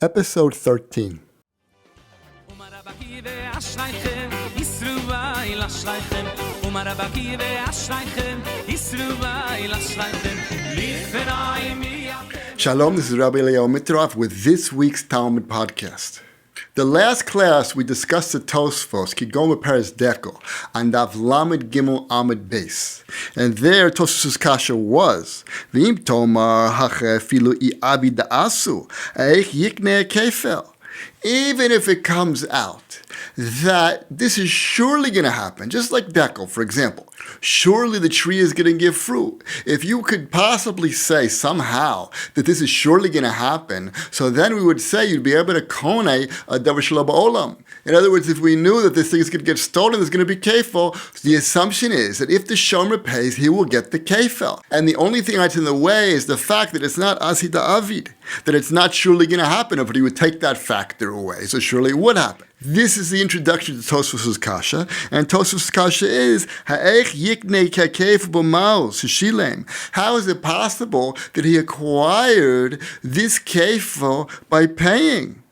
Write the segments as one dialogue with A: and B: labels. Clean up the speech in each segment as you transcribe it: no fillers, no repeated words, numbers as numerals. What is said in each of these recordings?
A: Episode 13. Shalom, this is Rabbi Eliyahu Mitrov with this week's Talmud podcast. The last class we discussed the Tosafoes, Kigoma Peres Dekel, on Daf Lamed Gimel Amud Beis. And there Tosafoes' kasha was, V'im tomar hache filu I abi da'asu, eich yikne kefel. Even if it comes out that this is surely going to happen, just like Dekel, for example, surely the tree is going to give fruit. If you could possibly say somehow that this is surely going to happen, so then we would say you'd be able to kone a davar shelo ba'olam. In other words, if we knew that this thing is going to get stolen, there's going to be kefel, the assumption is that if the shomer pays, he will get the kefel. And the only thing that's in the way is the fact that it's not asita avid, that it's not surely going to happen, if he would take that factor away. So surely it would happen. This is the introduction to Tosafoes' kasha, and Tosafoes' kasha is ha'ech yiknei kakef b'maos shilem. How is it possible that he acquired this kefel by paying?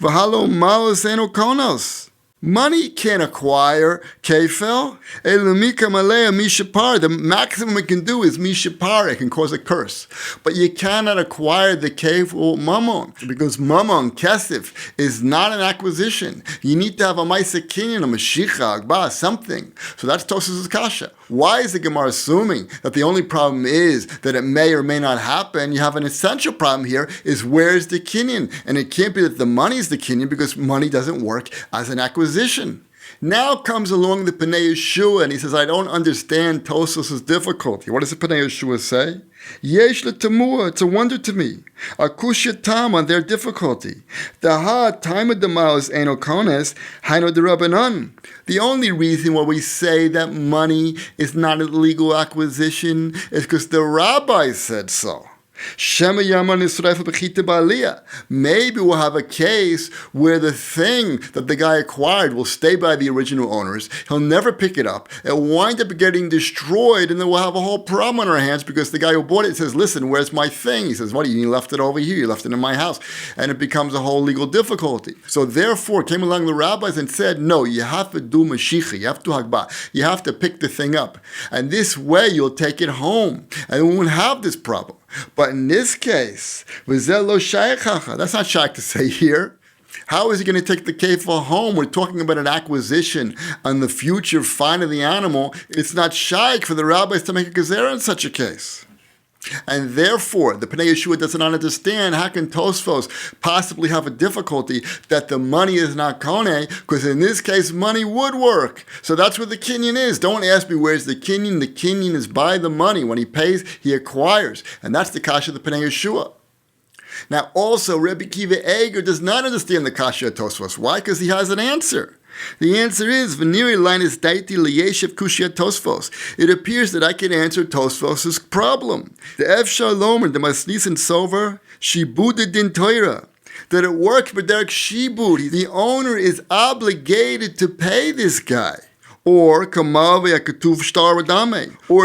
A: V'halo maos eno konos. Money can't acquire kefel. The maximum it can do is mishapar. It can cause a curse. But you cannot acquire the kefel mammon, because mammon, kesef, is not an acquisition. You need to have a ma'aseh kinyan, a mashicha, agba, something. So that's Tosafoes' kasha. Why is the Gemara assuming that the only problem is that it may or may not happen? You have an essential problem here, is where's the kinyan? And it can't be that the money is the kinyan, because money doesn't work as an acquisition. Now comes along the Pnei Yeshua, and he says, I don't understand Tosafoes' difficulty. What does the Pnei Yeshua say? Yesh letamua, it's a wonder to me. Akushya tam, on their difficulty. Daha time of the maos eno kones, haino de rabbanan. The only reason why we say that money is not a legal acquisition is because the rabbi said so. Maybe we'll have a case where the thing that the guy acquired will stay by the original owners. He'll never pick it up. It'll wind up getting destroyed, and then we'll have a whole problem on our hands because the guy who bought it says, listen, where's my thing? He says, what, you left it over here, you left it in my house. And it becomes a whole legal difficulty. So therefore came along the rabbis and said, no, you have to do mashicha, you have to hagbah, you have to pick the thing up. And this way you'll take it home, and we won't have this problem. But in this case, that's not shaykh to say here. How is he going to take the kefil home? We're talking about an acquisition on the future fine of the animal. It's not shaykh for the rabbis to make a gezerah in such a case. And therefore, the Pnei Yeshua does not understand how can Tosafoes possibly have a difficulty that the money is not kone, because in this case, money would work. So that's what the kinyan is. Don't ask me where's the kinyan. The kinyan is by the money. When he pays, he acquires. And that's the kasha of the Pnei Yeshua. Now also, Rabbi Kiva Eger does not understand the kasha of Tosafoes. Why? Because he has an answer. The answer is, it appears that I can answer Tosafoes' problem. The Ev Shalom and the Masnis and Sover, Shibud din Torah. That it works, but Derek Shibud, the owner is obligated to pay this guy. Or or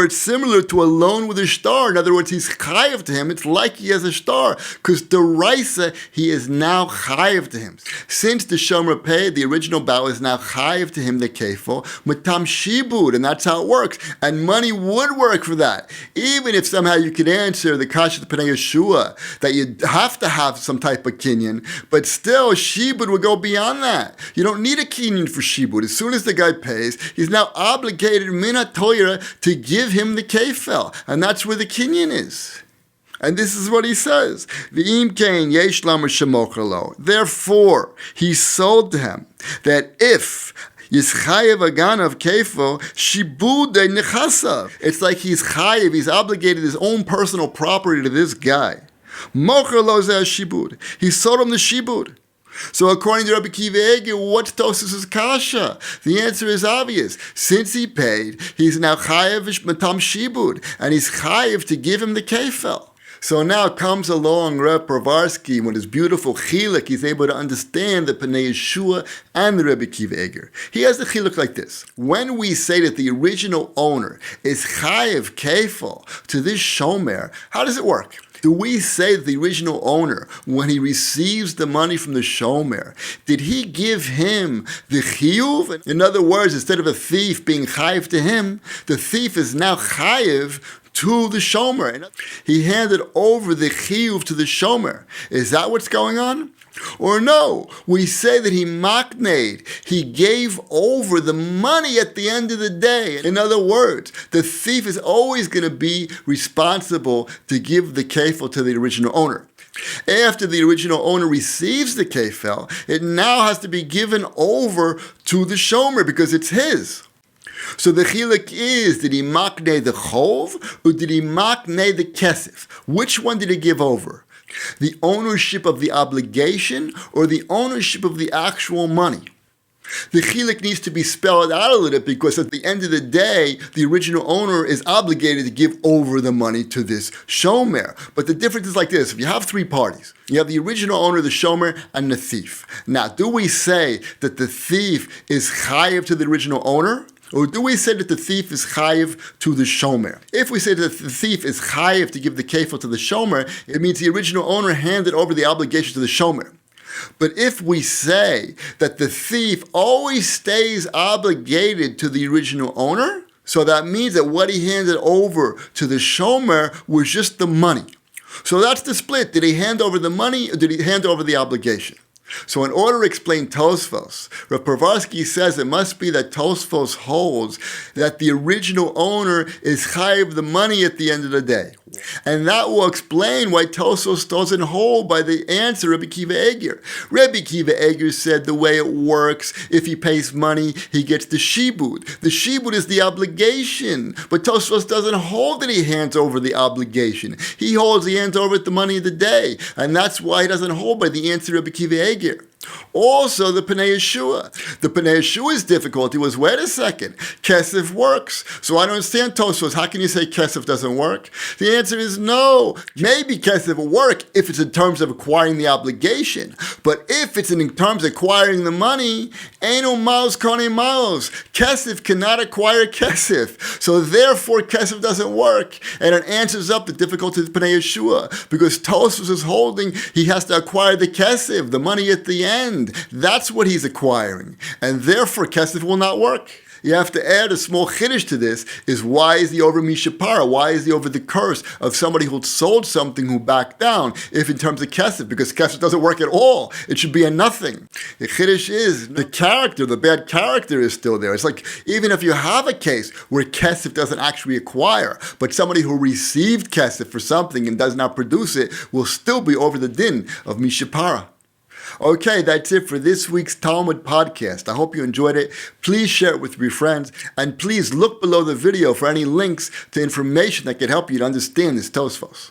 A: it's similar to a loan with a star. In other words, he's chayav to him. It's like he has a star, because deraisa, he is now chayav to him. Since the shomer paid, the original bow is now chayav to him, the kefil, matam shibud, and that's how it works. And money would work for that. Even if somehow you could answer the kasha of the Pnei Yeshua, that you have to have some type of kinyan, but still, shibud would go beyond that. You don't need a kinyan for shibud. As soon as the guy pays, he's now obligated mina Torah to give him the kefel, and that's where the kinyan is. And this is what he says: V'im kain yesh lamer shemocher lo. Therefore, he sold to him that if Yischayev aganav kefel shibud nechasav. It's like he's chayev, he's obligated his own personal property to this guy. Mocher lo zeh shibud. He sold him the shibud. So according to Rabbi Kiva Eger, what's Tosafoes' kasha? The answer is obvious. Since he paid, he's now chayev matam shibud, and he's chayev to give him the kefel. So now comes along Reb Pravarsky with his beautiful chiluk. He's able to understand the Pnei Yeshua and the Rabbi Kiva Eger. He has the chiluk like this. When we say that the original owner is chayev kefel to this shomer, how does it work? Do we say that the original owner, when he receives the money from the shomer, did he give him the chiyuv? In other words, instead of a thief being chayiv to him, the thief is now chayiv to the shomer. He handed over the chiyuv to the shomer. Is that what's going on? Or no, we say that he makned, he gave over the money at the end of the day. In other words, the thief is always going to be responsible to give the kefil to the original owner. After the original owner receives the kefil, it now has to be given over to the shomer because it's his. So the chiluk is, did he makneh the chov or did he makneh the kesef? Which one did he give over? The ownership of the obligation or the ownership of the actual money? The chiluk needs to be spelled out a little bit because at the end of the day, the original owner is obligated to give over the money to this shomer. But the difference is like this. If you have three parties, you have the original owner, the shomer, and the thief. Now, do we say that the thief is chayiv to the original owner? Or do we say that the thief is chayiv to the shomer? If we say that the thief is chayiv to give the kefil to the shomer, it means the original owner handed over the obligation to the shomer. But if we say that the thief always stays obligated to the original owner, so that means that what he handed over to the shomer was just the money. So that's the split. Did he hand over the money or did he hand over the obligation? So in order to explain Tosafoes, Rav Povarsky says it must be that Tosafoes holds that the original owner is chayiv the money at the end of the day. And that will explain why Tosafoes doesn't hold by the answer Rabbi Kiva Eger. Rabbi Kiva Eger said the way it works, if he pays money, he gets the shibud. The shibud is the obligation. But Tosafoes doesn't hold that he hands over the obligation. He holds he hands over the money of the day. And that's why he doesn't hold by the answer Rabbi Kiva Eger. Also, the Pnei Yeshua. The Pnei Yeshua's difficulty was, wait a second, kesef works. So I don't understand Tosafoes. How can you say kesef doesn't work? The answer is no. Maybe kesef will work if it's in terms of acquiring the obligation. But if it's in terms of acquiring the money, eino malos kone malos. Kesef cannot acquire kesef. So therefore, kesef doesn't work. And it answers up the difficulty of Pnei Yeshua. Because Tosafoes is holding, he has to acquire the kesef, the money at the end. That's what he's acquiring. And therefore, kesef will not work. You have to add a small chiddush to this, is why is he over mishapara? Why is he over the curse of somebody who sold something who backed down, if in terms of kesef? Because kesef doesn't work at all. It should be a nothing. The chiddush is, the character, the bad character is still there. It's like, even if you have a case where kesef doesn't actually acquire, but somebody who received kesef for something and does not produce it will still be over the din of mishapara. Okay, that's it for this week's Talmud podcast. I hope you enjoyed it. Please share it with your friends, and please look below the video for any links to information that can help you to understand this Tosafoes.